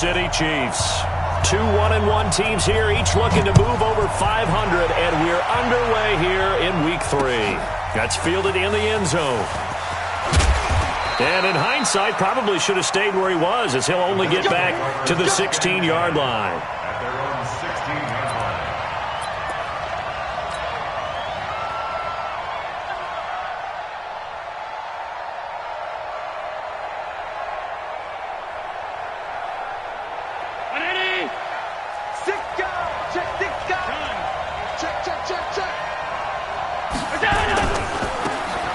City Chiefs. 2 1-1 teams here, each looking to move over 500, and we're underway here in Week 3. That's fielded in the end zone. And in hindsight, probably should have stayed where he was, as he'll only get back to the 16-yard line. At their own 16-yard line.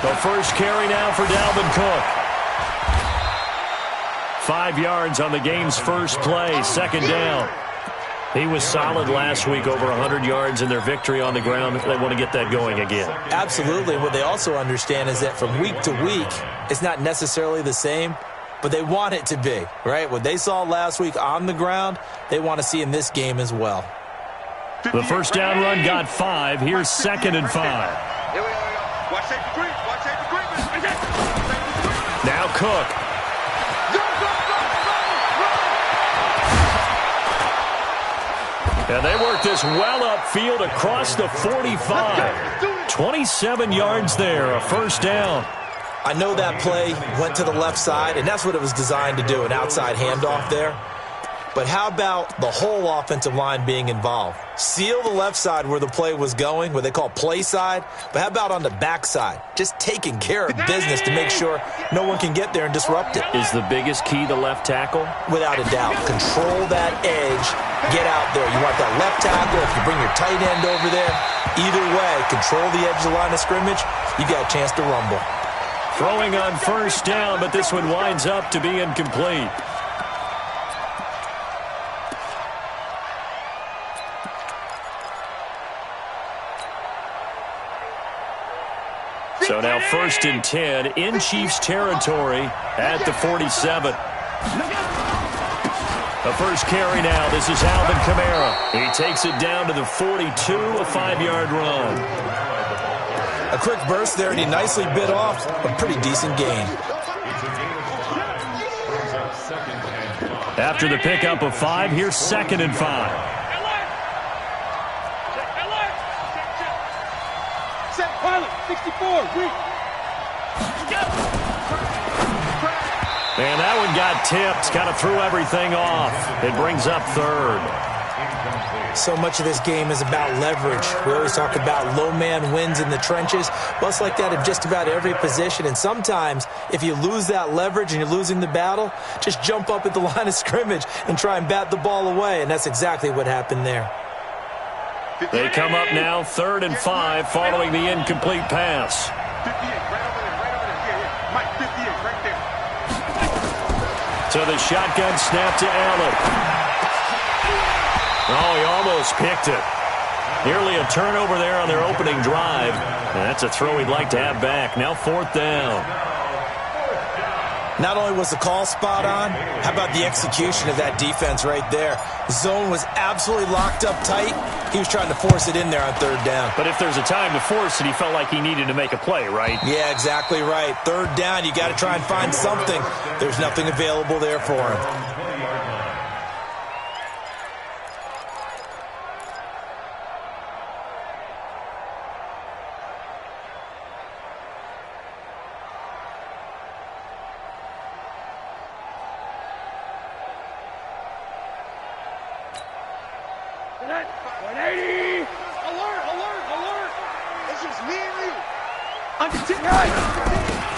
The first carry now for Dalvin Cook. 5 yards on the game's first play, second down. He was solid last week, over 100 yards in their victory on the ground. They want to get that going again. Absolutely. What they also understand is that from week to week, it's not necessarily the same, but they want it to be, right? What they saw last week on the ground, they want to see in this game as well. The first down run got 5. Here's 2nd and 5. Here we go. Watch safety creep. Watch safety creep. Now Cook. And they work this well upfield across the 45. 27 yards there, a first down. I know that play went to the left side, and that's what it was designed to do, an outside handoff there. But how about the whole offensive line being involved? Seal the left side where the play was going, what they call play side. But how about on the back side? Just taking care of business to make sure no one can get there and disrupt it. Is the biggest key the left tackle? Without a doubt. Control that edge. Get out there. You want that left tackle. If you bring your tight end over there, either way, control the edge of the line of scrimmage, you got a chance to rumble. Throwing on first down, but this one winds up to be incomplete. So now 1st and 10 in Chiefs territory at the 47. The first carry now. This is Alvin Kamara. He takes it down to the 42, a 5-yard run. A quick burst there, and he nicely bit off a pretty decent gain. After the pickup of 5, here's 2nd and 5. And that one got tipped, kind of threw everything off. It brings up 3rd. So much of this game is about leverage. We always talk about low man wins in the trenches. Well, it's like that in just about every position. And sometimes, if you lose that leverage and you're losing the battle, just jump up at the line of scrimmage and try and bat the ball away. And that's exactly what happened there. They come up now 3rd and 5 following the incomplete pass. 58, right over there, right over there. Yeah. Mike, 58, right there. So the shotgun snap to Allen. Oh, he almost picked it. Nearly a turnover there on their opening drive. And that's a throw he'd like to have back. Now 4th down. Not only was the call spot on, how about the execution of that defense right there? Zone was absolutely locked up tight. He was trying to force it in there on 3rd down. But if there's a time to force it, he felt like he needed to make a play, right? Yeah, exactly right. 3rd down, you got to try and find something. There's nothing available there for him.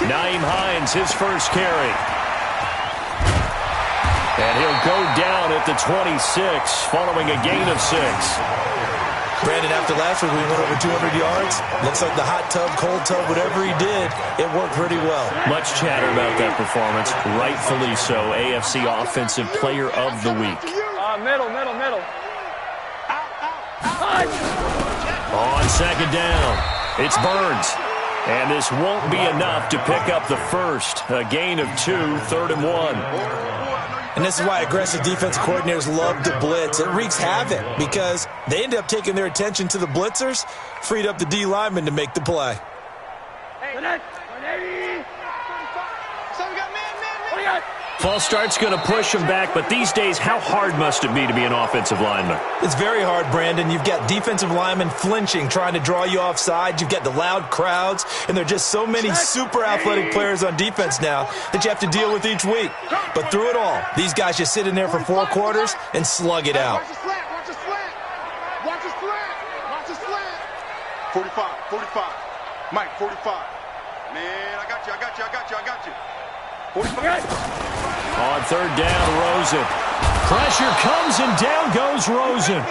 Naeem Hines, his first carry. And he'll go down at the 26, following a gain of 6. Brandon, after last week, we went over 200 yards. Looks like the hot tub, cold tub, whatever he did, it worked pretty well. Much chatter about that performance. Rightfully so. AFC Offensive Player of the Week. Middle. On 2nd down, it's Burns. And this won't be enough to pick up the first. A gain of 2, 3rd and 1. And this is why aggressive defensive coordinators love to blitz. It wreaks havoc because they end up taking their attention to the blitzers, freed up the D lineman to make the play. Hey, 180. So we got man. False start's going to push him back, but these days, how hard must it be to be an offensive lineman? It's very hard, Brandon. You've got defensive linemen flinching, trying to draw you offside. You've got the loud crowds, and there are just so many super athletic players on defense now that you have to deal with each week. But through it all, these guys just sit in there for 4 quarters and slug it out. Watch the slant. Watch the slant. Watch the slant. Watch the slant. 45. Mike, 45. Man, I got you. 45. On third down, Rosen. Pressure comes, and down goes Rosen.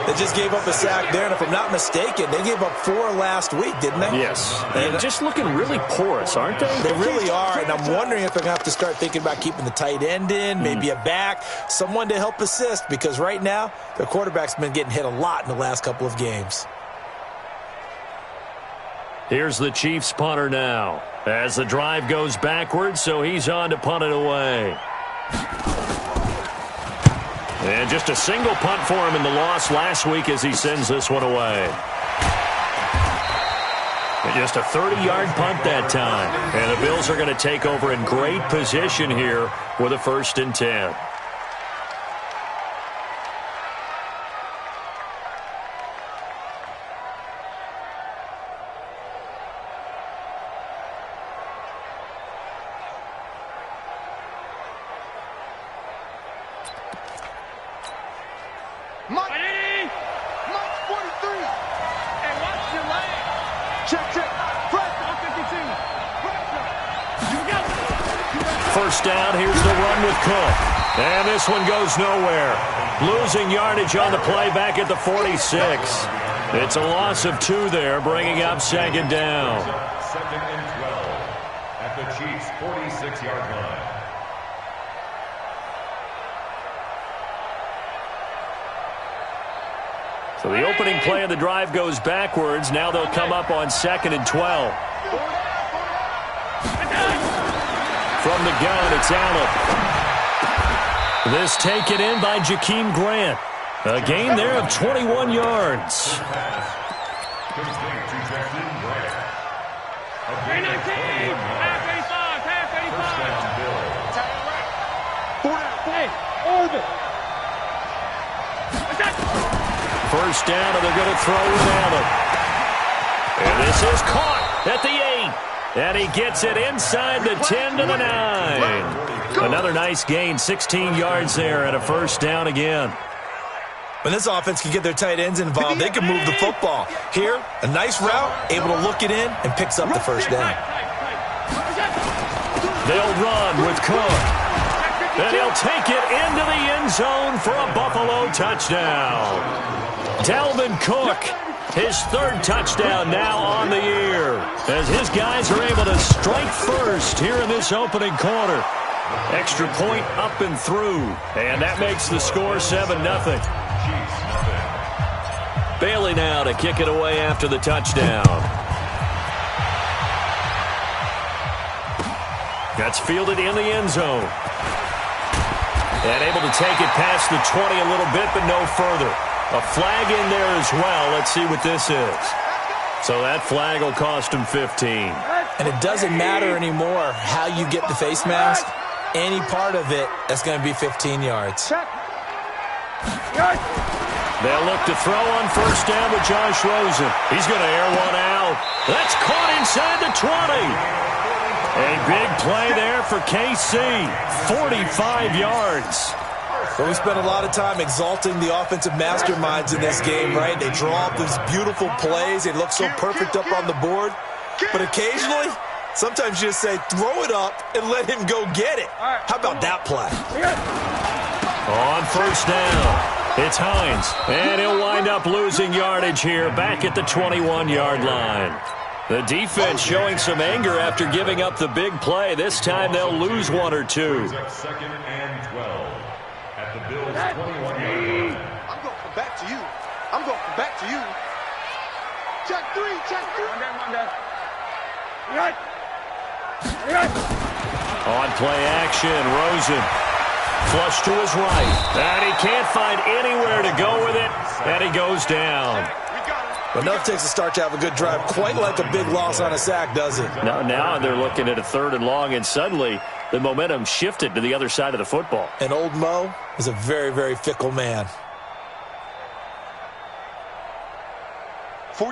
They just gave up a sack there, and if I'm not mistaken, they gave up 4 last week, didn't they? Yes. And just looking really porous, aren't they? They really are, and I'm wondering if they're going to have to start thinking about keeping the tight end in, maybe a back, someone to help assist, because right now, their quarterback's been getting hit a lot in the last couple of games. Here's the Chiefs punter now, as the drive goes backwards, so he's on to punt it away. And just a single punt for him in the loss last week as he sends this one away. And just a 30-yard punt that time. And the Bills are going to take over in great position here with a 1st and 10. Mike 43. Hey, watch your leg. Check. Press. 52. First down, here's the run with Cook. And this one goes nowhere. Losing yardage on the play back at the 46. It's a loss of 2 there, bringing up 2nd down. 2nd and 12 at the Chiefs' 46-yard line. So the opening play of the drive goes backwards. Now they'll come up on 2nd and 12. From the gun, it's Allen. This taken in by Jakeem Grant. A gain there of 21 yards. Complete to Jackson Grant. A gain of 21 yards. First down, Bills. 4 down. First down, and they're going to throw with Allen. And this is caught at the 8. And he gets it inside the 10 to the 9. Another nice gain, 16 yards there, and a 1st down again. When this offense can get their tight ends involved, they can move the football. Here, a nice route, able to look it in, and picks up the 1st down. They'll run with Cook. And he'll take it into the end zone for a Buffalo touchdown. Dalvin Cook, his 3rd touchdown now on the year, as his guys are able to strike first here in this opening quarter. Extra point up and through, and that makes the score 7-0. Bailey now to kick it away after the touchdown. That's fielded in the end zone. And able to take it past the 20 a little bit, but no further. A flag in there as well. Let's see what this is. So that flag will cost him 15. And it doesn't matter anymore how you get the face mask. Any part of it, that's going to be 15 yards. They'll look to throw on 1st down with Josh Rosen. He's going to air one out. That's caught inside the 20. A big play there for KC. 45 yards. Well, we spent a lot of time exalting the offensive masterminds in this game, right? They draw up these beautiful plays. They look so perfect up on the board. But occasionally, sometimes you just say, throw it up and let him go get it. How about that play? On 1st down, it's Hines. And he'll wind up losing yardage here back at the 21-yard line. The defense showing some anger after giving up the big play. This time they'll lose 1 or 2. 2nd and 12 at the Bills' 21-yard line. I'm going to come back to you. Check 3. One down. On play action, Rosen. Flush to his right. And he can't find anywhere to go with it. And he goes down. We got him. But enough takes a start to have a good drive. Quite like a big loss on a sack, does it? Now they're looking at a 3rd and long, and suddenly the momentum shifted to the other side of the football. And old Mo is a very, very fickle man.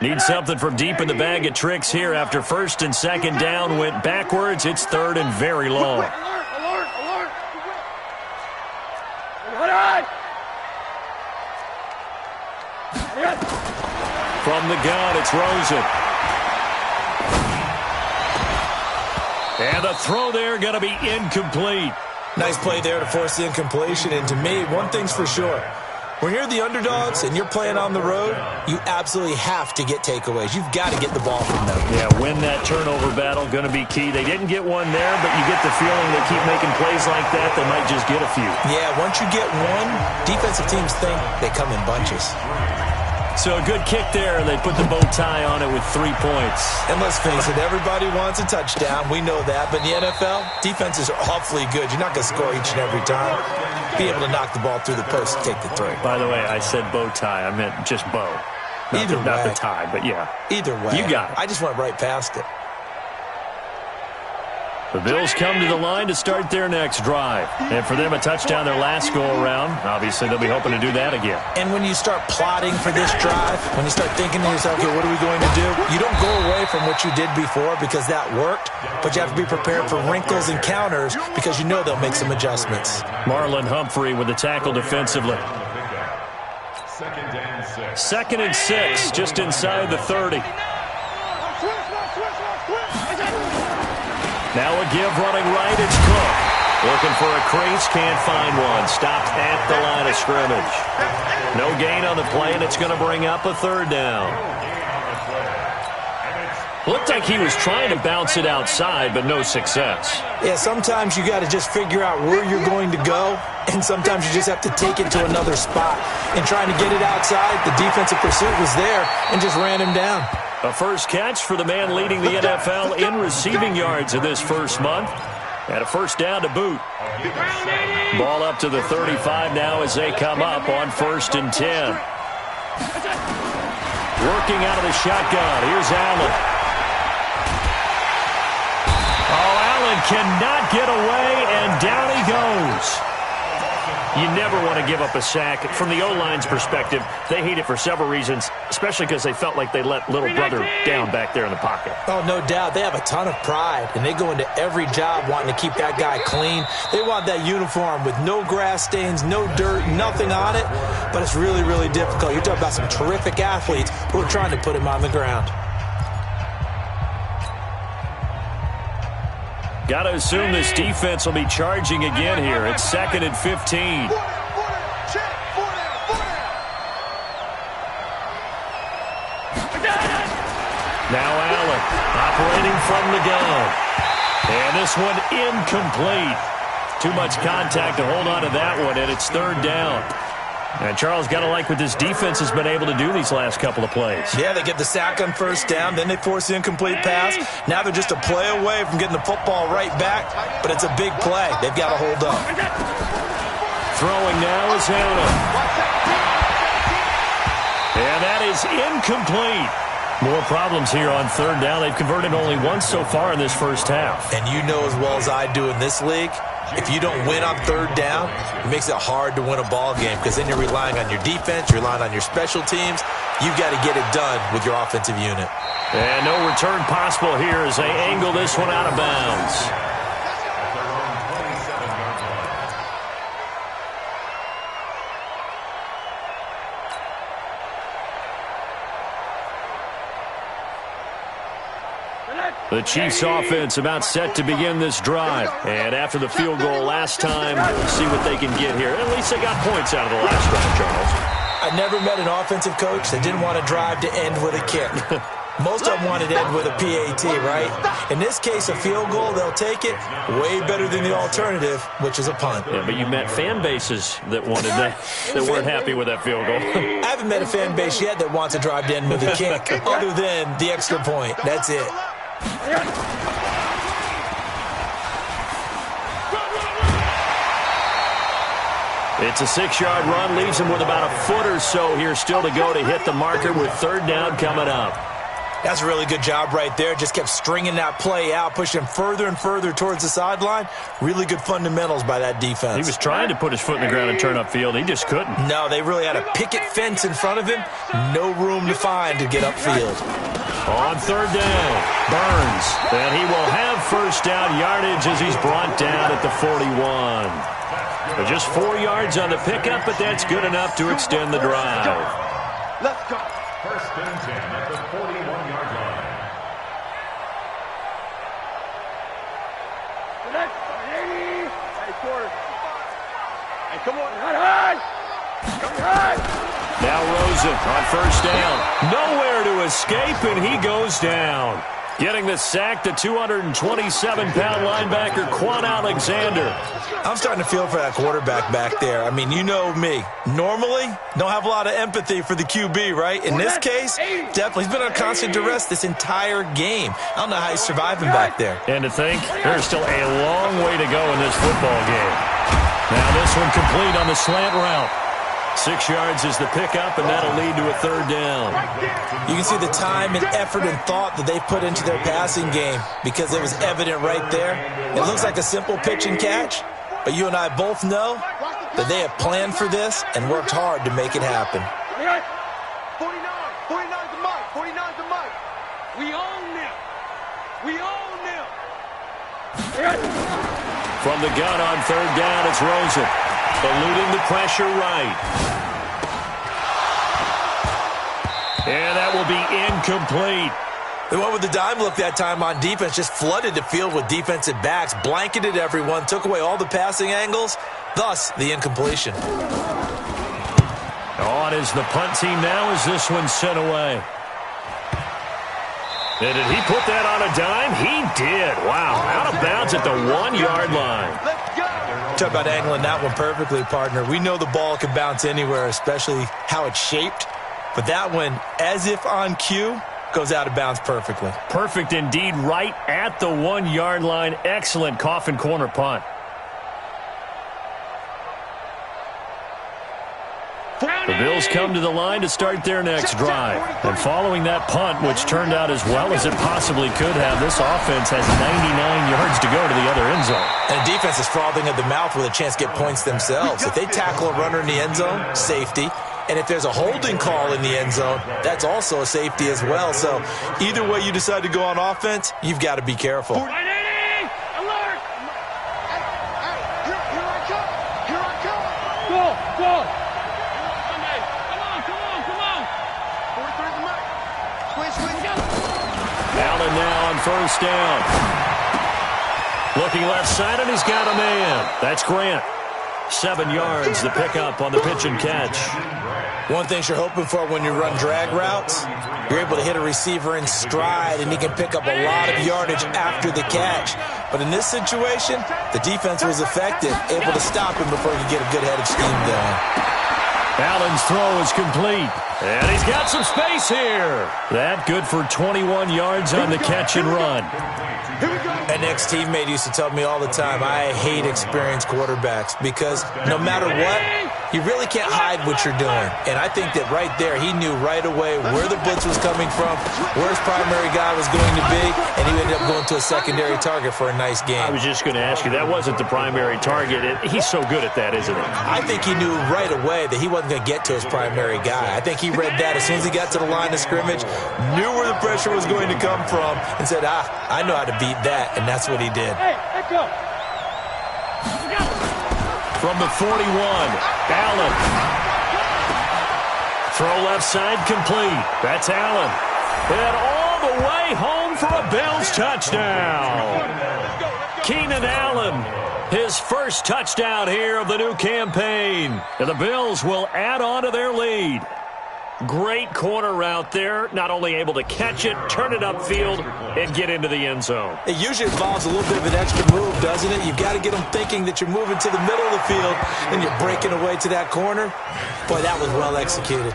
Need something from deep in the bag of tricks here after 1st and 2nd down went backwards. It's 3rd and very long. Alert! Hold on! From the gun, it's Rosen. And the throw there going to be incomplete. Nice play there to force the incompletion. And to me, one thing's for sure. When you're the underdogs and you're playing on the road, you absolutely have to get takeaways. You've got to get the ball from them. Yeah, win that turnover battle, going to be key. They didn't get one there, but you get the feeling they keep making plays like that, they might just get a few. Yeah, once you get one, defensive teams think they come in bunches. So a good kick there, and they put the bow tie on it with 3 points. And let's face it, everybody wants a touchdown. We know that. But in the NFL, defenses are awfully good. You're not going to score each and every time. Be able to knock the ball through the post and take the throw. By the way, I said bow tie. I meant just bow. Not the tie, but yeah. Either way. You got it. I just went right past it. The Bills come to the line to start their next drive. And for them, a touchdown their last go-around. Obviously, they'll be hoping to do that again. And when you start plotting for this drive, when you start thinking to yourself, okay, what are we going to do? You don't go away from what you did before because that worked, but you have to be prepared for wrinkles and counters because you know they'll make some adjustments. Marlon Humphrey with the tackle defensively. 2nd and 6, just inside the 30. Now a give running right, it's Cook. Looking for a crease, can't find one. Stopped at the line of scrimmage. No gain on the play, and it's going to bring up a 3rd down. Looked like he was trying to bounce it outside, but no success. Yeah, sometimes you got to just figure out where you're going to go, and sometimes you just have to take it to another spot. And trying to get it outside, the defensive pursuit was there and just ran him down. A first catch for the man leading the NFL in receiving yards in this first month. And a 1st down to boot. Ball up to the 35 now as they come up on 1st and 10. Working out of the shotgun. Here's Allen. Oh, Allen cannot get away, and down he goes. You never want to give up a sack. From the O-line's perspective, they hate it for several reasons, especially because they felt like they let little brother down back there in the pocket. Oh, no doubt. They have a ton of pride, and they go into every job wanting to keep that guy clean. They want that uniform with no grass stains, no dirt, nothing on it, but it's really, really difficult. You're talking about some terrific athletes who are trying to put him on the ground. Got to assume this defense will be charging again here. It's 2nd and 15. Now Allen operating from the gun. And this one incomplete. Too much contact to hold on to that one, and it's 3rd down. And Charles, got to like what this defense has been able to do these last couple of plays. Yeah, they get the sack on 1st down, then they force the incomplete pass. Now they're just a play away from getting the football right back, but it's a big play. They've got to hold up. Throwing now is Hannah. And that is incomplete. More problems here on 3rd down. They've converted only once so far in this first half. And you know as well as I do in this league, if you don't win on 3rd down, it makes it hard to win a ball game because then you're relying on your defense, you're relying on your special teams. You've got to get it done with your offensive unit. And no return possible here as they angle this one out of bounds. The Chiefs offense about set to begin this drive. And after the field goal last time, we'll see what they can get here. At least they got points out of the last drive, Charles. I never met an offensive coach that didn't want to drive to end with a kick. Most of them wanted to end with a PAT, right? In this case, a field goal, they'll take it. Way better than the alternative, which is a punt. Yeah, but you met fan bases that wanted that weren't happy with that field goal. I haven't met a fan base yet that wants to drive to end with a kick, other than the extra point. That's it. It's a 6-yard run, leaves him with about a foot or so here still to go to hit the marker with third down coming up. That's a really good job right there. Just kept stringing that play out, pushing him further and further towards the sideline. Really good fundamentals by that defense. He was trying to put his foot in the ground and turn upfield. He just couldn't. No, they really had a picket fence in front of him. No room to find to get upfield. On third down, Burns. And he will have first down yardage as he's brought down at the 41. But just 4 yards on the pickup, but that's good enough to extend the drive. Let's go. First and 10 at the 41-yard line. Hey, come on. Now Rosen on first down. Nowhere to escape, and he goes down. Getting the sack, the 227-pound linebacker, Quan Alexander. I'm starting to feel for that quarterback back there. I mean, you know me. Normally, don't have a lot of empathy for the QB, right? In this case, definitely. He's been on constant duress this entire game. I don't know how he's surviving back there. And to think, there's still a long way to go in this football game. Now this one complete on the slant route. 6 yards is the pickup, and that'll lead to a third down. You can see the time and effort and thought that they put into their passing game because it was evident right there. It looks like a simple pitch and catch, but you and I both know that they have planned for this and worked hard to make it happen. 49's the mic. 49's the mic. We own them. We own them. From the gun on third down, it's Rosen. Eluding the pressure right. And that will be incomplete. They went with the dime look that time on defense, just flooded the field with defensive backs, blanketed everyone, took away all the passing angles, thus the incompletion. On is the punt team now as this one's sent away. And did he put that on a dime? He did. Wow, out of bounds at the 1-yard line. Let's go. Talk about angling that one perfectly, partner. We know the ball can bounce anywhere, especially how it's shaped. But that one, as if on cue, goes out of bounds perfectly. Perfect indeed, right at the 1-yard line. Excellent coffin corner punt. The Bills come to the line to start their next drive. And following that punt, which turned out as well as it possibly could have, this offense has 99 yards to go to the other end zone. And the defense is frothing at the mouth with a chance to get points themselves. If they tackle a runner in the end zone, safety. And if there's a holding call in the end zone, that's also a safety as well. So either way you decide to go on offense, you've got to be careful. Alert! Hey, here I come. Here I come. Go! Allen now on first down. Looking left side, and he's got a man. That's Grant. 7 yards, the pickup on the pitch and catch. One thing you're hoping for when you run drag routes, you're able to hit a receiver in stride, and he can pick up a lot of yardage after the catch. But in this situation, the defense was effective, able to stop him before he could get a good head of steam going. Allen's throw is complete. And he's got some space here. That good for 21 yards on the catch and run. An ex-teammate used to tell me all the time, I hate experienced quarterbacks because no matter what, you really can't hide what you're doing. And I think that right there, he knew right away where the blitz was coming from, where his primary guy was going to be, and he ended up going to a secondary target for a nice game. I was just going to ask you, that wasn't the primary target. He's so good at that, isn't he? I think he knew right away that he wasn't going to get to his primary guy. I think he read that as soon as he got to the line of scrimmage, knew where the pressure was going to come from, and said, I know how to beat that, and that's what he did. Hey, let's go. From the 41, Allen. Throw left side complete. That's Allen. And all the way home for a Bills touchdown. Keenan Allen, his first touchdown here of the new campaign. And the Bills will add on to their lead. Great corner route there. Not only able to catch it, turn it upfield, and get into the end zone. It usually involves a little bit of an extra move, doesn't it? You've got to get them thinking that you're moving to the middle of the field and you're breaking away to that corner. Boy, that was well executed.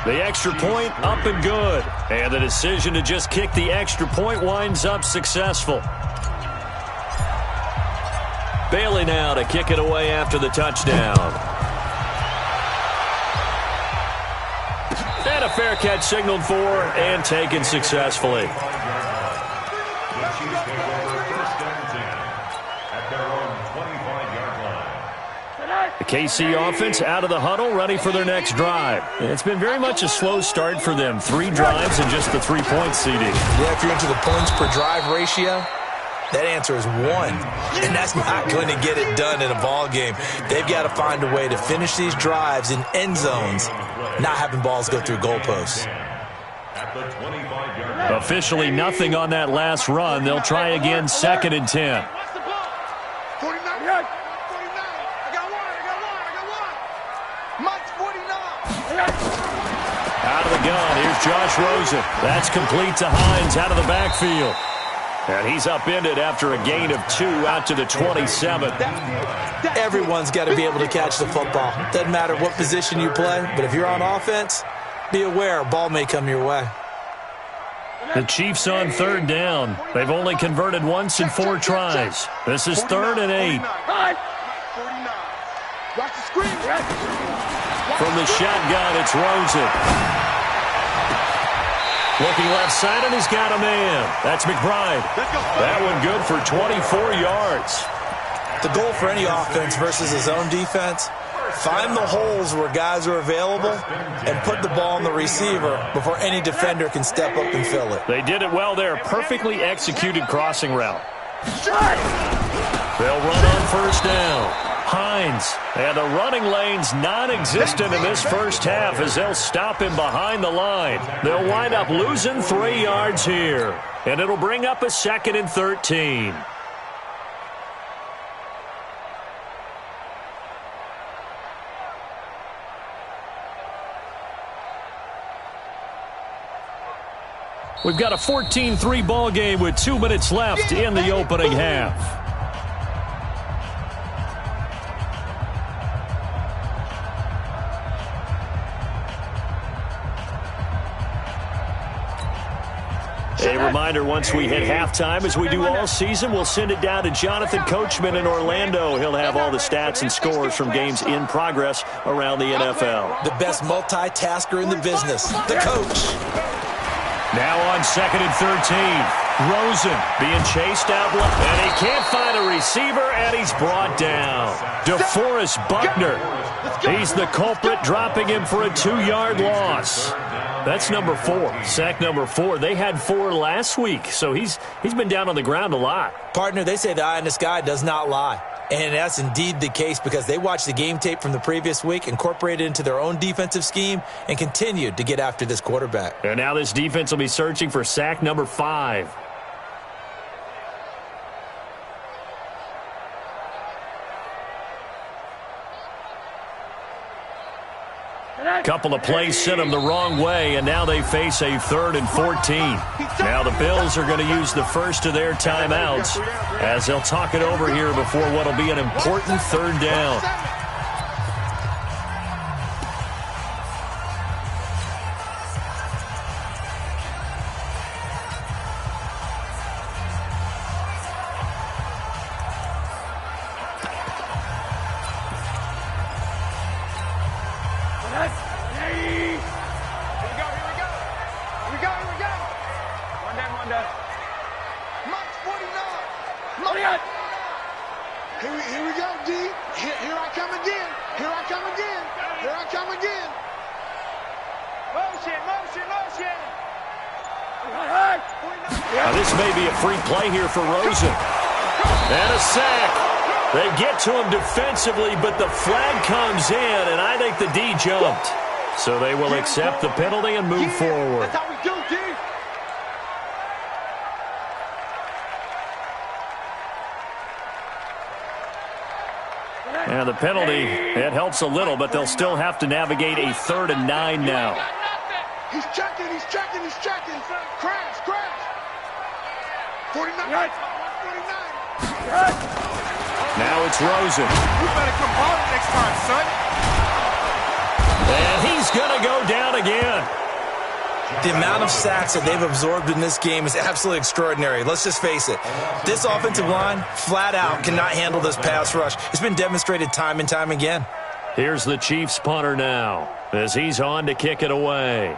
The extra point up and good. And the decision to just kick the extra point winds up successful. Bailey now to kick it away after the touchdown. fair catch signaled for and taken successfully. The Chiefs take over first and 10 at their own 25-yard line. The KC offense out of the huddle, ready for their next drive. It's been very much a slow start for them. 3 drives and just the 3-point CD. Yeah, if you're into the points per drive ratio, that answer is 1. And that's not going to get it done in a ball game. They've got to find a way to finish these drives in end zones, not having balls go through goalposts. At the 25-yard line. Officially nothing on that last run. They'll try again, 2nd and 10. 49. 49. I got one. Mike's 49. Out of the gun, here's Josh Rosen. That's complete to Hines out of the backfield. And he's upended after a gain of 2 out to the 27. Everyone's got to be able to catch the football. Doesn't matter what position you play, but if you're on offense, be aware a ball may come your way. The Chiefs on 3rd down. They've only converted once in 4 tries. This is 3rd and 8. 49. Watch the screen. From the shotgun, it's Rosen. Looking left side, and he's got a man. That's McBride. That one good for 24 yards. The goal for any offense versus his own defense, find the holes where guys are available and put the ball on the receiver before any defender can step up and fill it. They did it well there. Perfectly executed crossing route. They'll run on 1st down. Hines, and the running lane's non-existent in this first half as they'll stop him behind the line. They'll wind up losing 3 yards here, and it'll bring up a 2nd and 13. We've got a 14-3 ball game with 2 minutes left in the opening half. A reminder, once we hit halftime, as we do all season, we'll send it down to Jonathan Coachman in Orlando. He'll have all the stats and scores from games in progress around the NFL. The best multitasker in the business, the coach. Now on 2nd and 13. Rosen being chased out left, and he can't find a receiver, and he's brought down. DeForest Buckner. He's the culprit, dropping him for a 2-yard loss. That's number 4, sack number 4. They had 4 last week, so he's been down on the ground a lot. Partner, they say the eye in the sky does not lie. And that's indeed the case because they watched the game tape from the previous week, incorporated it into their own defensive scheme, and continued to get after this quarterback. And now this defense will be searching for sack number 5. Couple of plays sent them the wrong way, and now they face a 3rd and 14. Now the Bills are going to use the first of their timeouts as they'll talk it over here before what will be an important 3rd down. Here we go, D. Here I come again. Here I come again. Here I come again. Motion. Now this may be a free play here for Rosen. And a sack. They get to him defensively, but the flag comes in, and I think the D jumped. So they will accept the penalty and move forward. That's how we do, D. And the penalty, it helps a little, but they'll still have to navigate a 3rd and 9 now. He's checking. Crash. 49. 49. Now it's Rosen. You better come hard next time, son. And he's going to go down again. The amount of sacks that they've absorbed in this game is absolutely extraordinary. Let's just face it. This offensive line, flat out, cannot handle this pass rush. It's been demonstrated time and time again. Here's the Chiefs punter now as he's on to kick it away.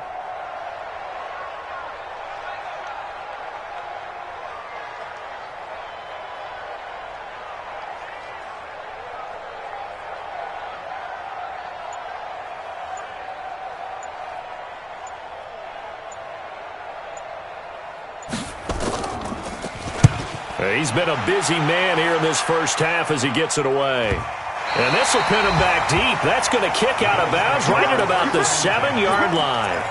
He's been a busy man here in this first half as he gets it away. And this will pin him back deep. That's going to kick out of bounds right at about the 7-yard line.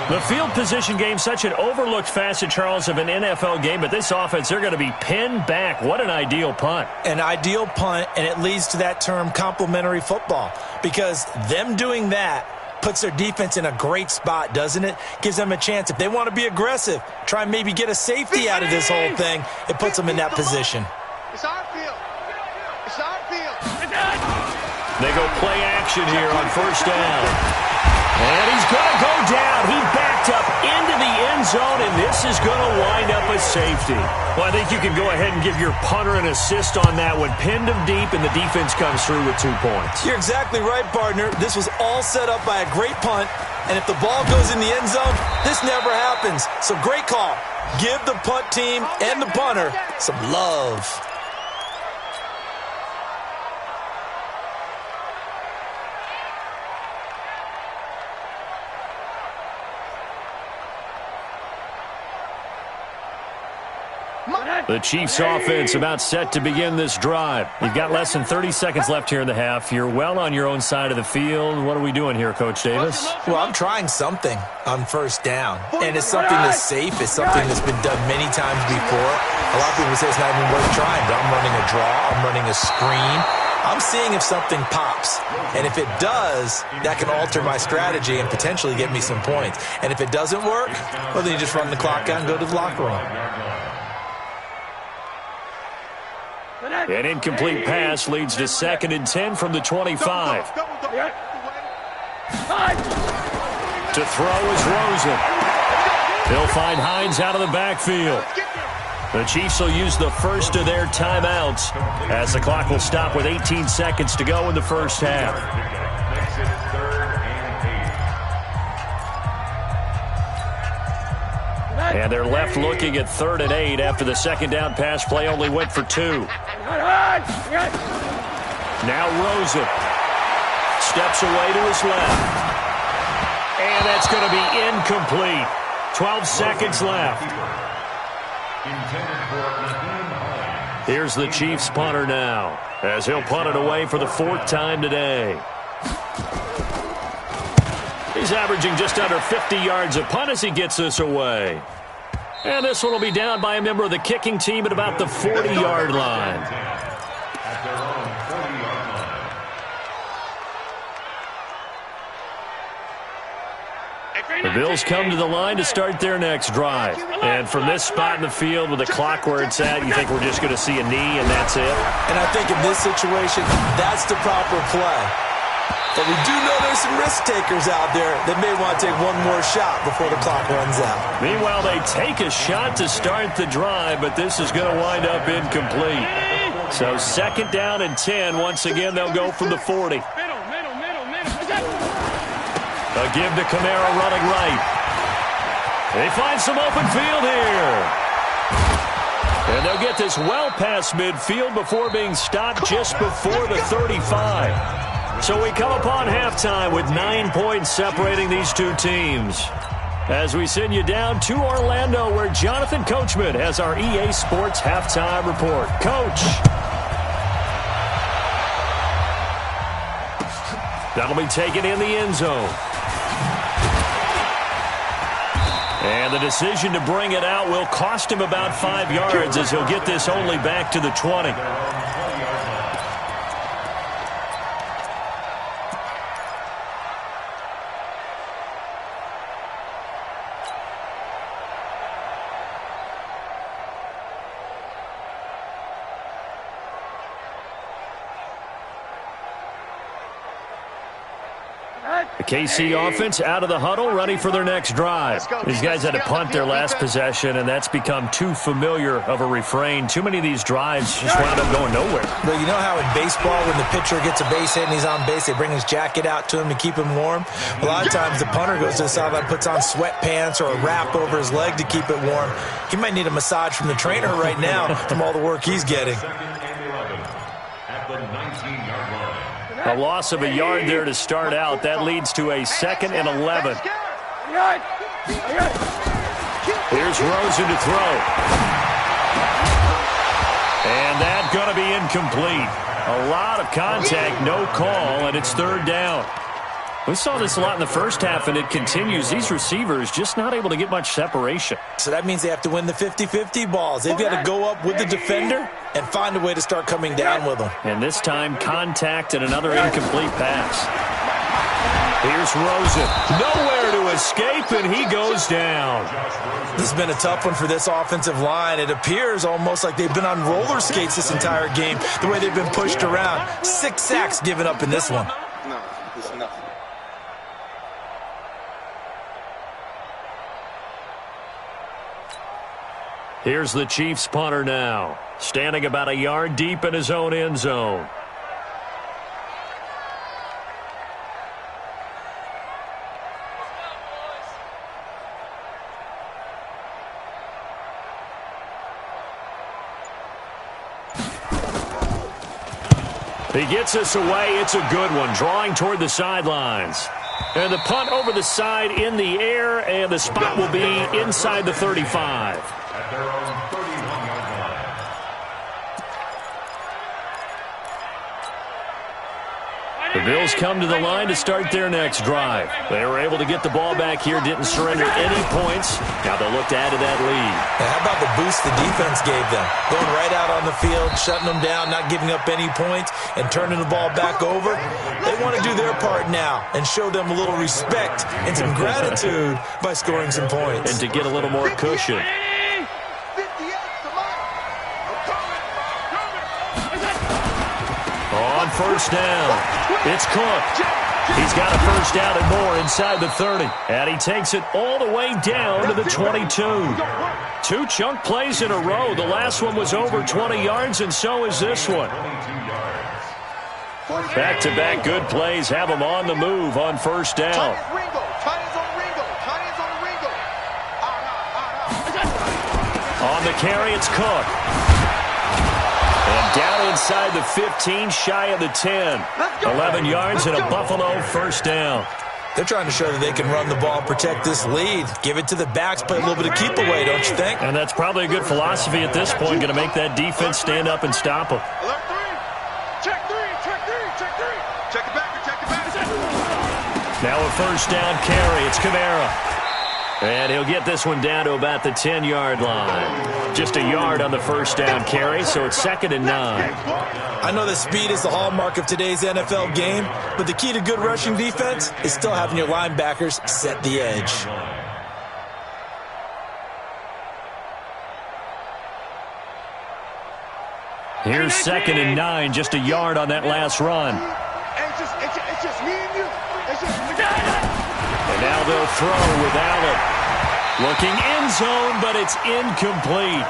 The field position game, such an overlooked facet, Charles, of an NFL game, but this offense, they're going to be pinned back. What an ideal punt. An ideal punt, and it leads to that term complementary football, because them doing that puts their defense in a great spot, doesn't it? Gives them a chance. If they want to be aggressive, try and maybe get a safety out of this whole thing, it puts them in that position. It's our field. It's our field. They go play action here on first down. And he's going to go down. He backed up into the end zone, and this is going to wind up a safety. Well, I think you can go ahead and give your punter an assist on that one. Pinned him deep, and the defense comes through with 2 points. You're exactly right, partner. This was all set up by a great punt, and if the ball goes in the end zone, this never happens. So great call. Give the punt team and the punter some love. The Chiefs offense about set to begin this drive. You've got less than 30 seconds left here in the half. You're well on your own side of the field. What are we doing here, Coach Davis? Well, I'm trying something on first down, and it's something that's safe. It's something that's been done many times before. A lot of people say it's not even worth trying, but I'm running a draw. I'm running a screen. I'm seeing if something pops, and if it does, that can alter my strategy and potentially get me some points. And if it doesn't work, well, then you just run the clock out and go to the locker room. An incomplete pass leads to 2nd and 10 from the 25. To throw is Rosen. He'll find Hines out of the backfield. The Chiefs will use the first of their timeouts as the clock will stop with 18 seconds to go in the first half. And they're left looking at 3rd and 8 after the second down pass play only went for 2. Now Rosen steps away to his left. And that's going to be incomplete. 12 seconds left. Here's the Chiefs punter now, as he'll punt it away for the 4th time today. He's averaging just under 50 yards a punt as he gets this away. And this one will be down by a member of the kicking team at about the 40-yard line. The Bills come to the line to start their next drive. And from this spot in the field with the clock where it's at, you think we're just going to see a knee and that's it? And I think in this situation, that's the proper play. But we do know there's some risk takers out there that may want to take one more shot before the clock runs out. Meanwhile, they take a shot to start the drive, but this is going to wind up incomplete. So 2nd down and 10. Once again, they'll go from the 40. A give to Kamara running right. They find some open field here. And they'll get this well past midfield before being stopped just before the 35. So we come upon halftime with 9 points separating these two teams. As we send you down to Orlando, where Jonathan Coachman has our EA Sports halftime report. Coach. That'll be taken in the end zone. And the decision to bring it out will cost him about 5 yards as he'll get this only back to the 20. The KC offense out of the huddle, ready for their next drive. These guys had to punt their last possession, and that's become too familiar of a refrain. Too many of these drives just wound up going nowhere. But you know how in baseball, when the pitcher gets a base hit and he's on base, they bring his jacket out to him to keep him warm? A lot of times the punter goes to the sideline, puts on sweatpants or a wrap over his leg to keep it warm. He might need a massage from the trainer right now from all the work he's getting. A loss of a yard there to start out. That leads to a 2nd and 11. Here's Rosen to throw. And that's going to be incomplete. A lot of contact, no call, and it's third down. We saw this a lot in the first half, and it continues. These receivers just not able to get much separation. So that means they have to win the 50-50 balls. They've got to go up with the defender and find a way to start coming down with them. And this time, contact and another incomplete pass. Here's Rosen. Nowhere to escape, and he goes down. This has been a tough one for this offensive line. It appears almost like they've been on roller skates this entire game, the way they've been pushed around. 6 sacks given up in this one. No, it's enough. Here's the Chiefs punter now, standing about a yard deep in his own end zone. He gets us away. It's a good one, drawing toward the sidelines. And the punt over the side in the air, and the spot will be inside the 35. At their own 31-yard line. The Bills come to the line to start their next drive. They were able to get the ball back here, didn't surrender any points. Now they'll look to add to that lead. And how about the boost the defense gave them? Going right out on the field, shutting them down, not giving up any points, and turning the ball back over. They want to do their part now and show them a little respect and some gratitude by scoring some points. And to get a little more cushion. On first down, it's Cook. He's got a first down and more inside the 30. And he takes it all the way down to the 22. 2 chunk plays in a row. The last one was over 20 yards, and so is this one. Back-to-back good plays have him on the move on first down. On the carry, it's Cook. And down inside the 15, shy of the 10. 11 yards and a Buffalo first down. They're trying to show that they can run the ball, protect this lead. Give it to the backs, play a little bit of keep away, don't you think? And that's probably a good philosophy at this point, going to make that defense stand up and stop them. Alert 3. Check 3. Check 3. Check 3. Check it back. Check it back. Now a first down carry. It's Kamara. And he'll get this one down to about the 10-yard line. Just a yard on the first down carry, so it's 2nd and 9. I know that speed is the hallmark of today's NFL game, but the key to good rushing defense is still having your linebackers set the edge. Here's 2nd and 9, just a yard on that last run. It's just me and you. It's just me. And now they'll throw with Allen. Looking end zone, but it's incomplete.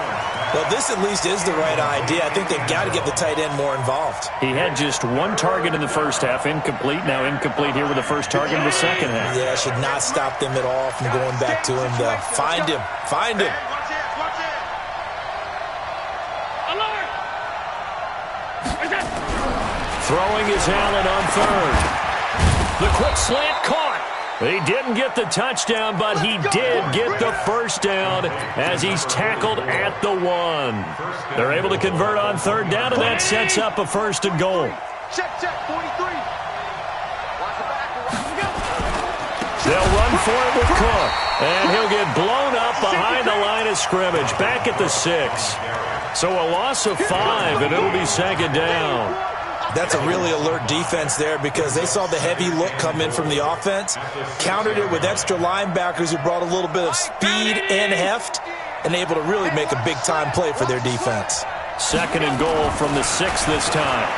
Well, this at least is the right idea. I think they've got to get the tight end more involved. He had just 1 target in the first half, incomplete. Now incomplete here with the first target in the second half. Yeah, should not stop them at all from going back to him, though. Find him. Find him. Watch it. Watch it. Throwing is Allen on third. The quick slant caught. He didn't get the touchdown, but he did get the first down as he's tackled at the 1. They're able to convert on third down, and that sets up a 1st and goal. Check, 43. They'll run for it with Cook, and he'll get blown up behind the line of scrimmage, back at the 6. So a loss of 5, and it'll be 2nd down. That's a really alert defense there because they saw the heavy look come in from the offense, countered it with extra linebackers who brought a little bit of speed and heft, and able to really make a big-time play for their defense. 2nd and goal from the 6 this time.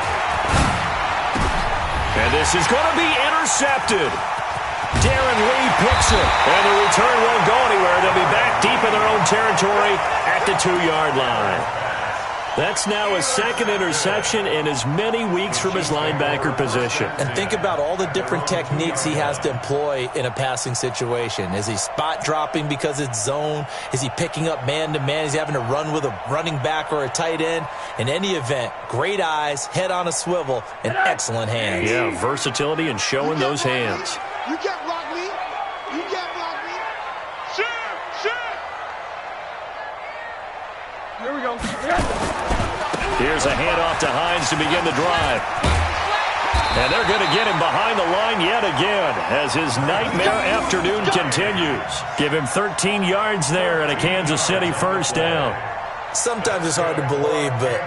And this is going to be intercepted. Darren Lee picks it, and the return won't go anywhere. They'll be back deep in their own territory at the 2-yard line. That's now a 2nd interception in as many weeks from his linebacker position. And think about all the different techniques he has to employ in a passing situation. Is he spot dropping because it's zone? Is he picking up man-to-man? Is he having to run with a running back or a tight end? In any event, great eyes, head on a swivel, and excellent hands. Yeah, versatility and showing those hands. You can't block me. You can't block me. Shit. Here we go. Here's a handoff to Hines to begin the drive. And they're going to get him behind the line yet again as his nightmare afternoon continues. Give him 13 yards there and a Kansas City first down. Sometimes it's hard to believe, but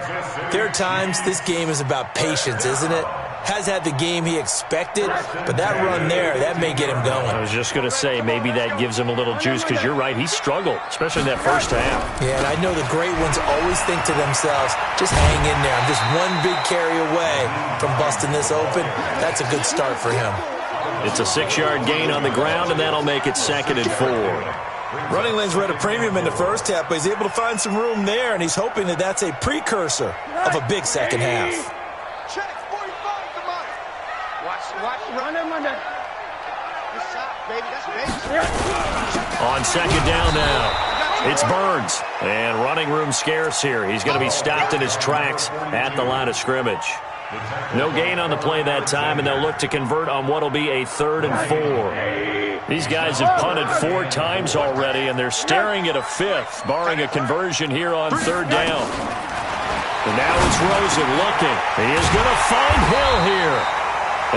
there are times this game is about patience, isn't it? Has had the game he expected, but that run there, that may get him going. I was just going to say, maybe that gives him a little juice because you're right, he struggled, especially in that first half. Yeah, and I know the great ones always think to themselves, just hang in there. I'm just one big carry away from busting this open. That's a good start for him. It's a 6-yard gain on the ground, and that'll make it 2nd and 4. Running lanes were at a premium in the first half, but he's able to find some room there, and he's hoping that that's a precursor of a big second half. Check 45, come on. Watch, run him under. Good shot, baby. That's On 2nd down now, it's Burns. And running room scarce here. He's going to be stopped in his tracks at the line of scrimmage. No gain on the play that time, and they'll look to convert on what will be a 3rd and 4. These guys have punted 4 times already, and they're staring at a 5th, barring a conversion here on 3rd down. And now it's Rosen looking. He is going to find Hill here.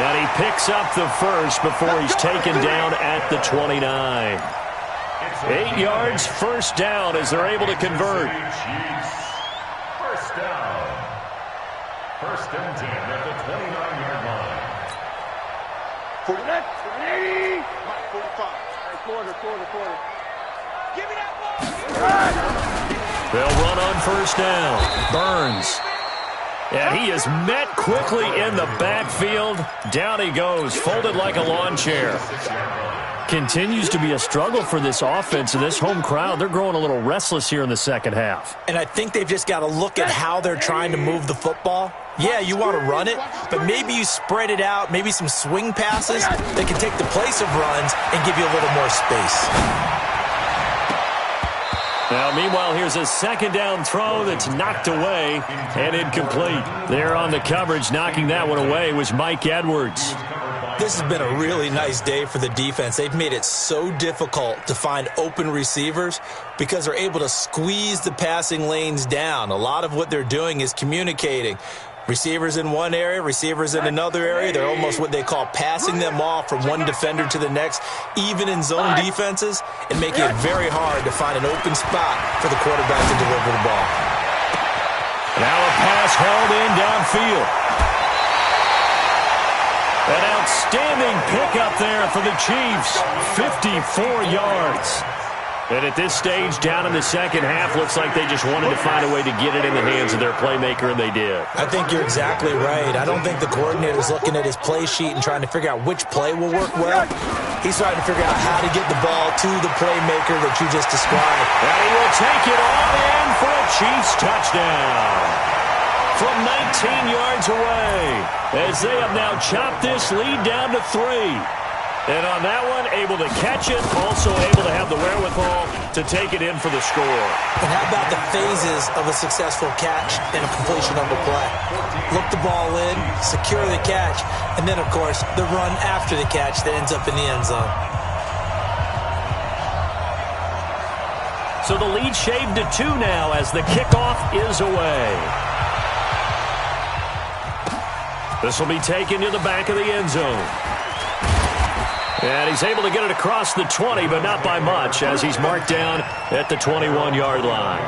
And he picks up the first before he's taken down at the 29. 8 yards, first down as they're able to convert. First down. 1st and 10 at the 29-yard line. 45. Quarter. Give me that ball. They'll run on first down. Burns. And he is met quickly in the backfield. Down he goes, folded like a lawn chair. Continues to be a struggle for this offense and this home crowd. They're growing a little restless here in the second half. And I think they've just got to look at how they're trying to move the football. Yeah, you want to run it, but maybe you spread it out, maybe some swing passes that can take the place of runs and give you a little more space. Now, meanwhile, here's a 2nd down throw that's knocked away and incomplete. There on the coverage, knocking that one away was Mike Edwards. This has been a really nice day for the defense. They've made it so difficult to find open receivers because they're able to squeeze the passing lanes down. A lot of what they're doing is communicating. Receivers in one area, receivers in another area. They're almost what they call passing them off from one defender to the next, even in zone defenses, and making it very hard to find an open spot for the quarterback to deliver the ball. Now a pass held in downfield. An outstanding pickup there for the Chiefs. 54 yards. And at this stage, down in the second half, looks like they just wanted to find a way to get it in the hands of their playmaker, and they did. I think you're exactly right. I don't think the coordinator's looking at his play sheet and trying to figure out which play will work well. He's trying to figure out how to get the ball to the playmaker that you just described. And he will take it all in for a Chiefs touchdown. From 19 yards away, as they have now chopped this lead down to 3. And on that one, able to catch it, also able to have the wherewithal to take it in for the score. And how about the phases of a successful catch and a completion of a play? Look the ball in, secure the catch, and then, of course, the run after the catch that ends up in the end zone. So the lead shaved to 2 now as the kickoff is away. This will be taken to the back of the end zone. And he's able to get it across the 20, but not by much, as he's marked down at the 21-yard line.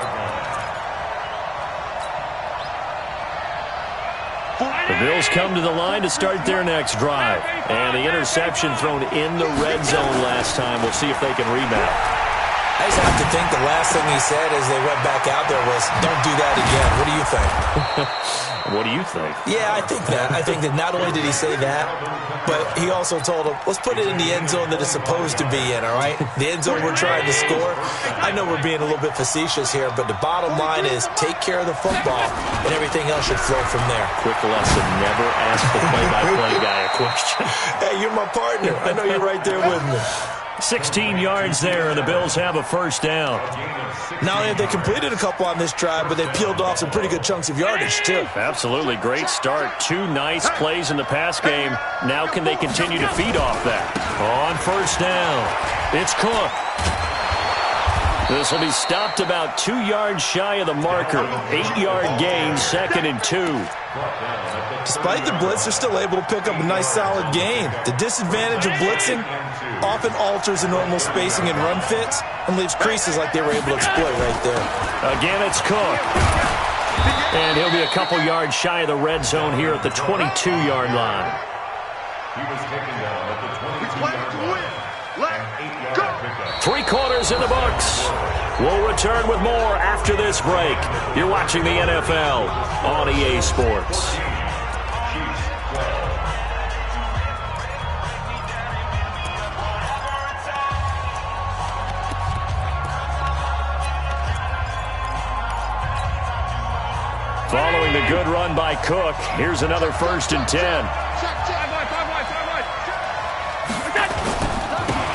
The Bills come to the line to start their next drive. And the interception thrown in the red zone last time. We'll see if they can rebound. I just have to think the last thing he said as they went back out there was, don't do that again. What do you think? What do you think? Yeah, I think that. I think that not only did he say that, but he also told him, let's put it in the end zone that it's supposed to be in, all right? The end zone we're trying to score. I know we're being a little bit facetious here, but the bottom line is take care of the football, and everything else should flow from there. Quick lesson, never ask the play-by-play guy a question. Hey, you're my partner. I know you're right there with me. 16 yards there, and the Bills have a first down. Not only have they completed a couple on this drive, but they peeled off some pretty good chunks of yardage, too. Absolutely. Great start. 2 nice plays in the pass game. Now can they continue to feed off that? On first down, it's Cook. This will be stopped about 2 yards shy of the marker. 8-yard gain, 2nd and 2. Despite the blitz, they're still able to pick up a nice solid gain. The disadvantage of blitzing often alters the normal spacing and run fits and leaves creases like they were able to exploit right there. Again, it's Cook. And he'll be a couple yards shy of the red zone here at the 22-yard line. He was taken down at the 22-yard line. 3 quarters in the books. We'll return with more after this break. You're watching the NFL on EA Sports. Following the good run by Cook, here's another 1st and 10.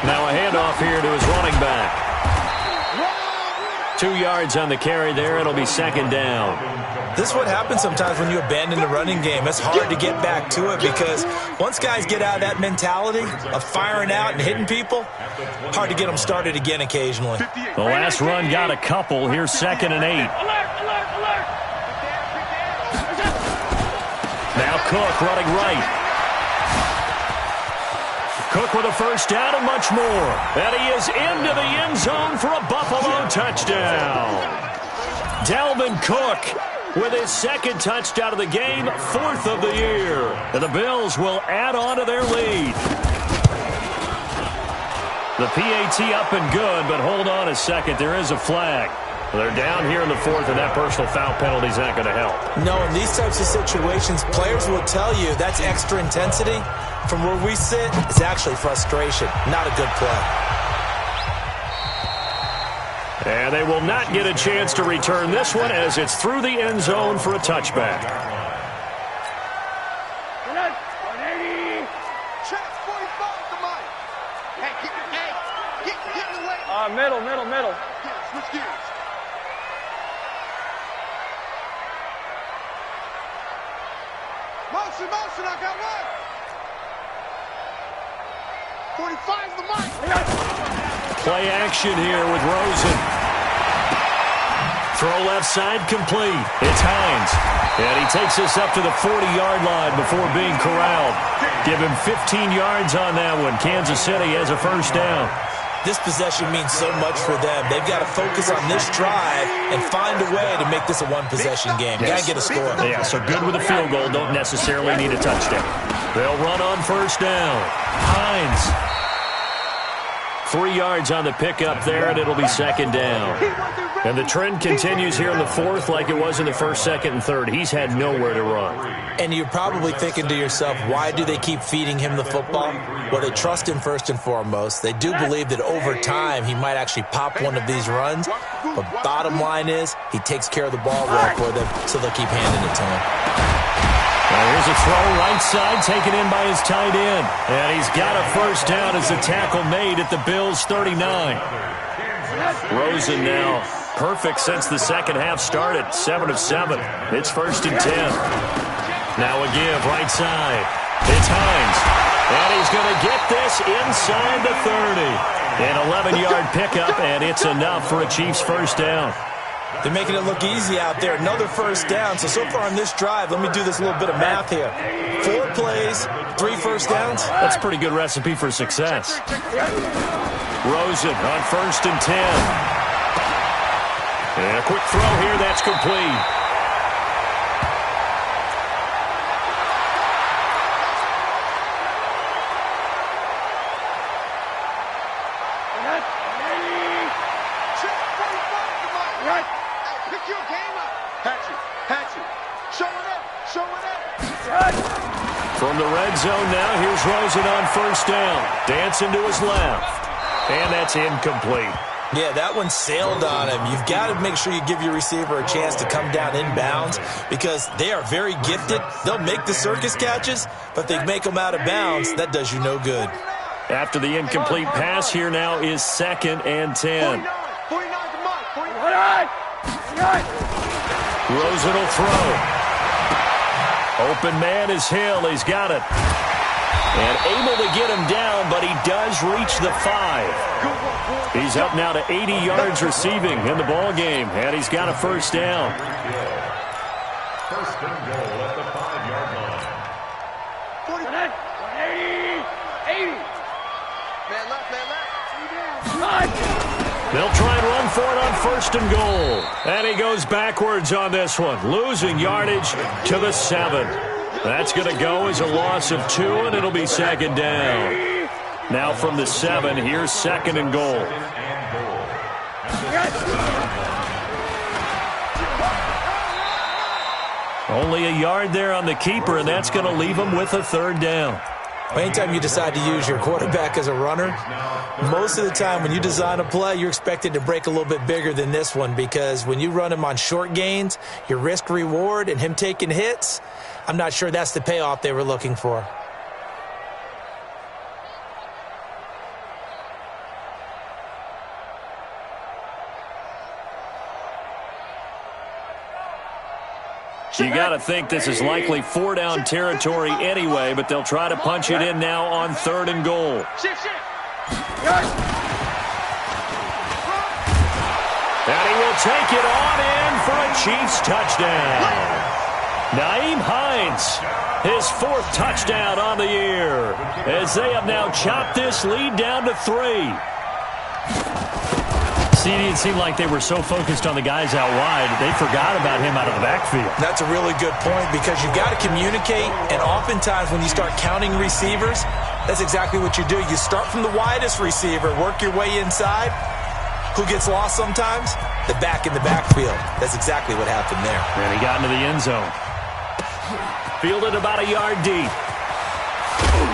Now a handoff here to his running back. 2 yards on the carry there. It'll be 2nd down. This is what happens sometimes when you abandon the running game. It's hard to get back to it because once guys get out of that mentality of firing out and hitting people, hard to get them started again occasionally. The last run got a couple. Here's 2nd and 8. Now Cook running right. Cook with a 1st down and much more. And he is into the end zone for a Buffalo touchdown. Dalvin Cook with his 2nd touchdown of the game, 4th of the year. And the Bills will add on to their lead. The PAT up and good, but hold on a second. There is a flag. They're down here in the 4th, and that personal foul penalty is not going to help. No, in these types of situations, players will tell you that's extra intensity. From where we sit, it's actually frustration, not a good play. And they will not get a chance to return this one as it's through the end zone for a touchback. Middle. Switch gears. Motion, I got one. 45's the mark. Play action here with Rosen. Throw left side complete. It's Hines. And he takes us up to the 40-yard line before being corralled. Give him 15 yards on that one. Kansas City has a 1st down. This possession means so much for them. They've got to focus on this drive and find a way to make this a one-possession game. Got to get a score. Yeah, so good with a field goal. Don't necessarily need a touchdown. They'll run on 1st down. Hines. 3 yards on the pickup there, and it'll be 2nd down. And the trend continues here in the 4th like it was in the 1st, 2nd, and 3rd. He's had nowhere to run. And you're probably thinking to yourself, why do they keep feeding him the football? Well, they trust him first and foremost. They do believe that over time he might actually pop one of these runs. But bottom line is he takes care of the ball well for them, so they'll keep handing it to him. Here's a throw right side taken in by his tight end. And he's got a 1st down as the tackle made at the Bills' 39. Rosen now perfect since the 2nd half started. 7 of 7. It's 1st and 10. Now a give right side. It's Hines. And he's going to get this inside the 30. An 11-yard pickup, and it's enough for a Chiefs 1st down. They're making it look easy out there. Another 1st down. So far on this drive, let me do this little bit of math here. 4 plays, 3 1st downs. That's a pretty good recipe for success. Rosen on 1st and 10. And a quick throw here. That's complete. From the red zone now, here's Rosen on 1st down. Dancing to his left. And that's incomplete. Yeah, that one sailed on him. You've got to make sure you give your receiver a chance to come down inbounds because they are very gifted. They'll make the circus catches, but they make them out of bounds. That does you no good. After the incomplete pass, here now is 2nd and 10. 49. Rosen will throw. Open man is Hill. He's got it. And able to get him down, but he does reach the 5. He's up now to 80 yards receiving in the ball game, and he's got a first down. First and goal at the 5-yard line. 80. Man left, man left. They'll try and run for it on first and goal. And he goes backwards on this one, losing yardage to the 7. That's going to go as a loss of 2, and it'll be second down. Now from the 7, here's second and goal. Only a yard there on the keeper, and that's going to leave him with a third down. Anytime you decide to use your quarterback as a runner, most of the time when you design a play, you're expected to break a little bit bigger than this one, because when you run him on short gains, your risk-reward and him taking hits, I'm not sure that's the payoff they were looking for. You got to think this is likely 4-down territory anyway, but they'll try to punch it in now on third and goal. And he will take it on in for a Chiefs touchdown. Nyheim Hines, his 4th touchdown on the year, as they have now chopped this lead down to 3. It seemed like they were so focused on the guys out wide, they forgot about him out of the backfield. That's a really good point, because you got to communicate, and oftentimes when you start counting receivers, that's exactly what you do. You start from the widest receiver, work your way inside. Who gets lost sometimes? The back in the backfield. That's exactly what happened there. And he got into the end zone. Fielded about a yard deep.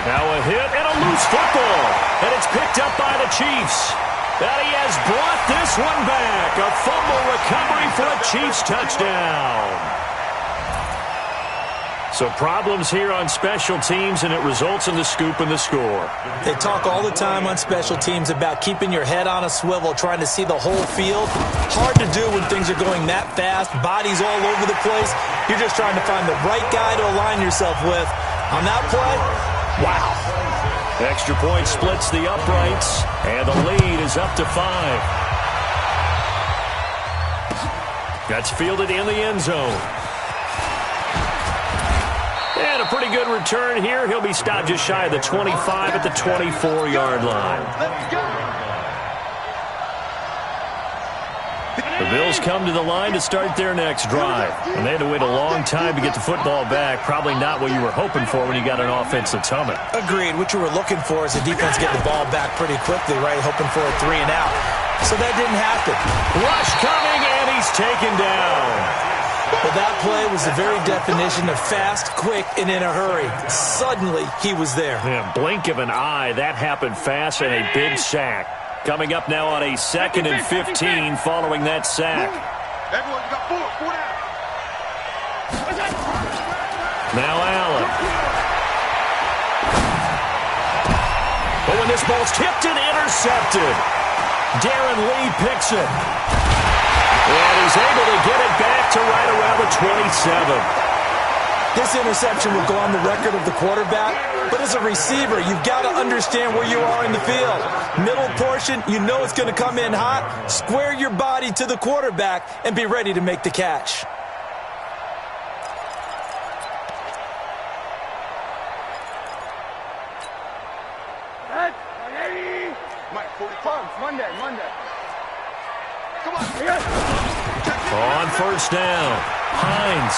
Now a hit and a loose football. And it's picked up by the Chiefs. And he has brought this one back. A fumble recovery for a Chiefs touchdown. So problems here on special teams, and it results in the scoop and the score. They talk all the time on special teams about keeping your head on a swivel, trying to see the whole field. Hard to do when things are going that fast, bodies all over the place. You're just trying to find the right guy to align yourself with. On that play, wow. Extra point splits the uprights, and the lead is up to 5. That's fielded in the end zone. And a pretty good return here. He'll be stopped just shy of the 25 at the 24-yard line. The Bills come to the line to start their next drive. And they had to wait a long time to get the football back. Probably not what you were hoping for when you got an offense that's humming. Agreed. What you were looking for is the defense getting the ball back pretty quickly, right? Hoping for a 3 and out. So that didn't happen. Rush coming, and he's taken down. But that play was the very definition of fast, quick, and in a hurry. Suddenly, he was there. Yeah, blink of an eye. That happened fast, and a big sack. Coming up now on a 2nd and 15 following that sack. Everyone, you got 4 down. Now Allen. But when this ball's tipped and intercepted, Darren Lee picks it. And he's able to get it back to right around the 27. This interception will go on the record of the quarterback, but as a receiver, you've got to understand where you are in the field. Middle portion, you know it's going to come in hot. Square your body to the quarterback and be ready to make the catch. Mike, 45. Monday. Come on. On first down, Hines.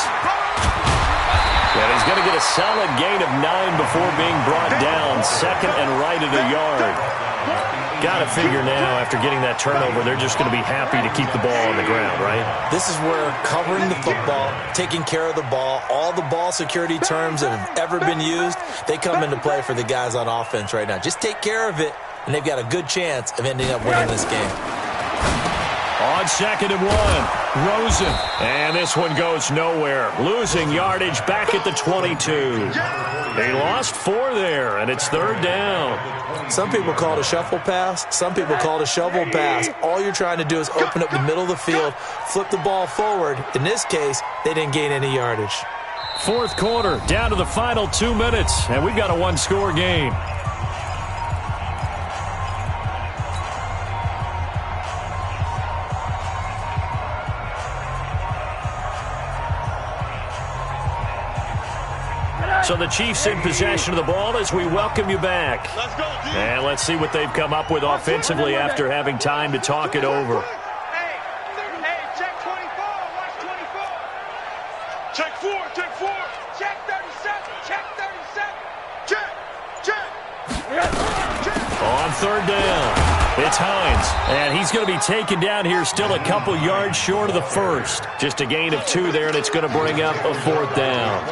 And he's going to get a solid gain of 9 before being brought down. 2nd and right at a yard. Got to figure now, after getting that turnover, they're just going to be happy to keep the ball on the ground, right? This is where covering the football, taking care of the ball, all the ball security terms that have ever been used, they come into play for the guys on offense right now. Just take care of it, and they've got a good chance of ending up winning this game. On 2nd and 1, Rosen. And this one goes nowhere. Losing yardage back at the 22. They lost 4 there, and it's 3rd down. Some people call it a shuffle pass. Some people call it a shovel pass. All you're trying to do is open up the middle of the field, flip the ball forward. In this case, they didn't gain any yardage. Fourth quarter, down to the final 2 minutes, and we've got a one-score game. So the Chiefs in possession of the ball as we welcome you back. Let's go, D. And let's see what they've come up with offensively after having time to talk it over. Hey, check 24. Watch 24. Check 4, check 4. Check 37. Check 37. Check. On third down, it's Hines. And he's going to be taken down here still a couple yards short of the first. Just a gain of 2 there, and it's going to bring up a fourth down.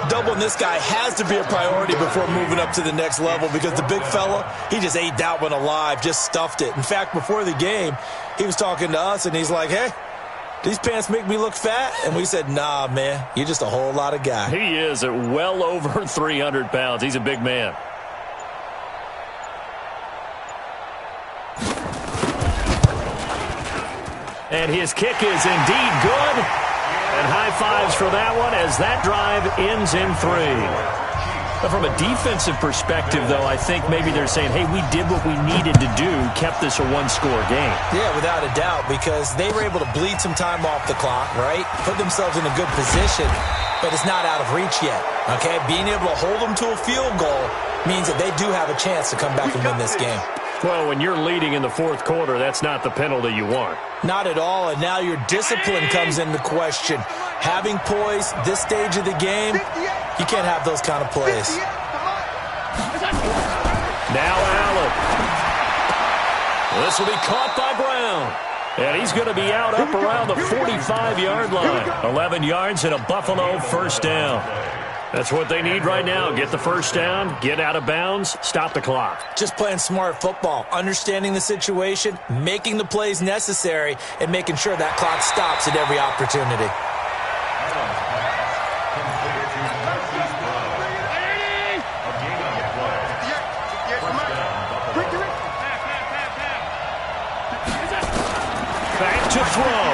Doubling this guy has to be a priority before moving up to the next level because the big fella, he just ate that one alive, just stuffed it. In fact, before the game, he was talking to us, and he's like, hey, these pants make me look fat? And we said, nah, man, you're just a whole lot of guy. He is at well over 300 pounds. He's a big man. And his kick is indeed good. And high fives for that one as that drive ends in 3. But from a defensive perspective, though, I think maybe they're saying, hey, we did what we needed to do, kept this a one-score game. Yeah, without a doubt, because they were able to bleed some time off the clock, right? Put themselves in a good position, but it's not out of reach yet, okay? Being able to hold them to a field goal means that they do have a chance to come back and win this game. Well, when you're leading in the fourth quarter, that's not the penalty you want. Not at all, and now your discipline comes into question. Having poise this stage of the game, you can't have those kind of plays. Now Allen. This will be caught by Brown. And he's going to be out up around the 45-yard line. 11 yards and a Buffalo first down. That's what they need right now. Get the first down, get out of bounds, stop the clock. Just playing smart football, understanding the situation, making the plays necessary, and making sure that clock stops at every opportunity. Back to throw.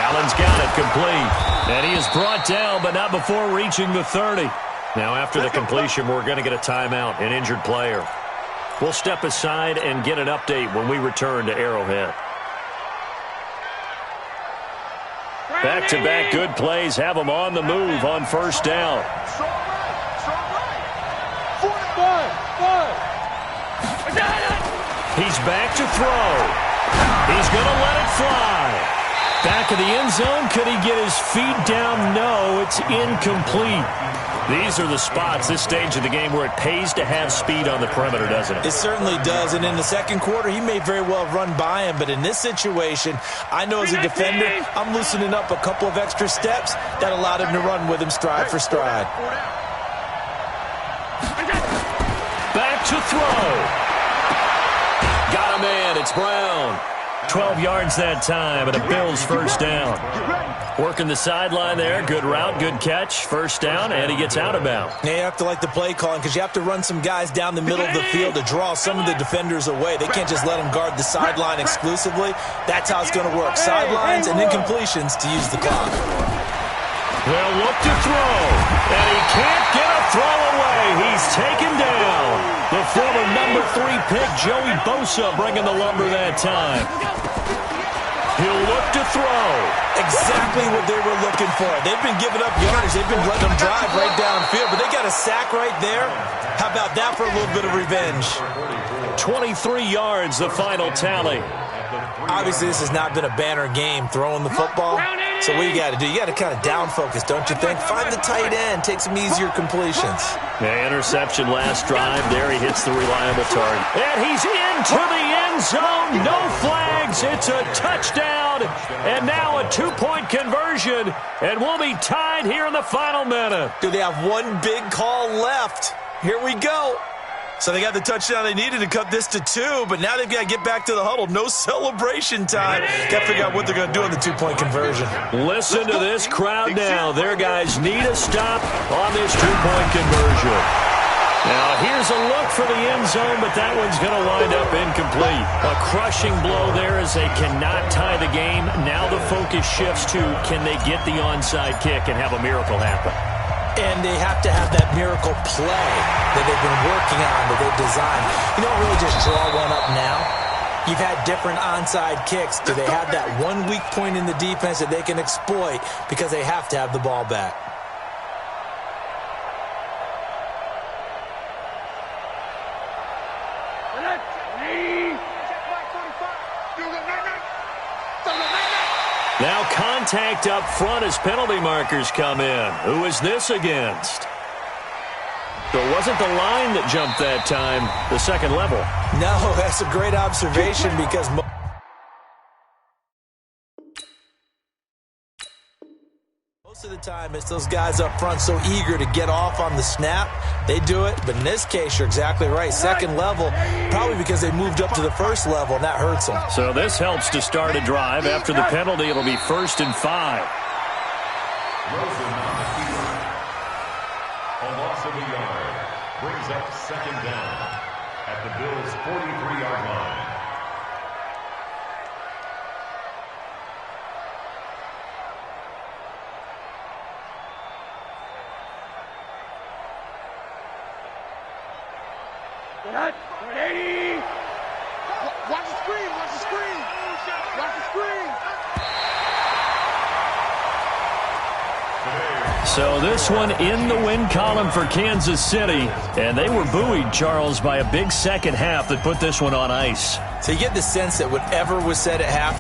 Allen's got it complete. And he is brought down, but not before reaching the 30. Now, after the completion, we're going to get a timeout, an injured player. We'll step aside and get an update when we return to Arrowhead. Back-to-back good plays have them on the move on first down. He's back to throw. He's going to let it fly. Back of the end zone. Could he get his feet down? No, it's incomplete. These are the spots, this stage of the game, where it pays to have speed on the perimeter, doesn't it? It certainly does, and in the second quarter, he may very well have run by him, but in this situation, I know as a defender, I'm loosening up a couple of extra steps that allowed him to run with him stride for stride. Back to throw. Got a man, it's Brown. 12 yards that time, and a Bills first down. Working the sideline there. Good route, good catch. First down, and he gets out of bounds. Now you have to like the play calling because you have to run some guys down the middle of the field to draw some of the defenders away. They can't just let them guard the sideline exclusively. That's how it's going to work. Sidelines and then completions to use the clock. They'll look to throw, and he can't get a throw away. He's taken down. The former number 3 pick, Joey Bosa, bringing the lumber that time. He'll look to throw. Exactly what they were looking for. They've been giving up yards. They've been letting them drive right downfield, but they got a sack right there. How about that for a little bit of revenge? 23 yards, the final tally. Obviously, this has not been a banner game throwing the football. So what you got to do? You got to kind of down focus, don't you think? Find the tight end. Take some easier completions. Yeah, interception last drive. There he hits the reliable target. And he's into the end zone. No flags. It's a touchdown. And now a 2-point conversion. And we'll be tied here in the final minute. Do they have one big call left? Here we go. So they got the touchdown they needed to cut this to 2, but now they've got to get back to the huddle. No celebration time. Got to figure out what they're going to do on the 2-point conversion. Listen to this crowd now. Their guys need a stop on this 2-point conversion. Now, here's a look for the end zone, but that one's going to wind up incomplete. A crushing blow there as they cannot tie the game. Now the focus shifts to, can they get the onside kick and have a miracle happen? And they have to have that miracle play that they've been working on, that they've designed. You don't really just draw one up now. You've had different onside kicks. Do they have that one weak point in the defense that they can exploit because they have to have the ball back? Now contact up front as penalty markers come in. Who is this against? So it wasn't the line that jumped that time, the second level. No, that's a great observation because most of the time it's those guys up front so eager to get off on the snap. They do it, but in this case, you're exactly right. Second level, probably because they moved up to the first level, and that hurts them. So this helps to start a drive. After the penalty, it'll be 1st and 5. Rosen on the keeper. A loss of a yard brings up 2nd down at the Bills' 43-yard line. Watch the screen, watch the screen. Watch the screen. So this one in the win column for Kansas City. And they were buoyed, Charles, by a big second half that put this one on ice. So you get the sense that whatever was said at half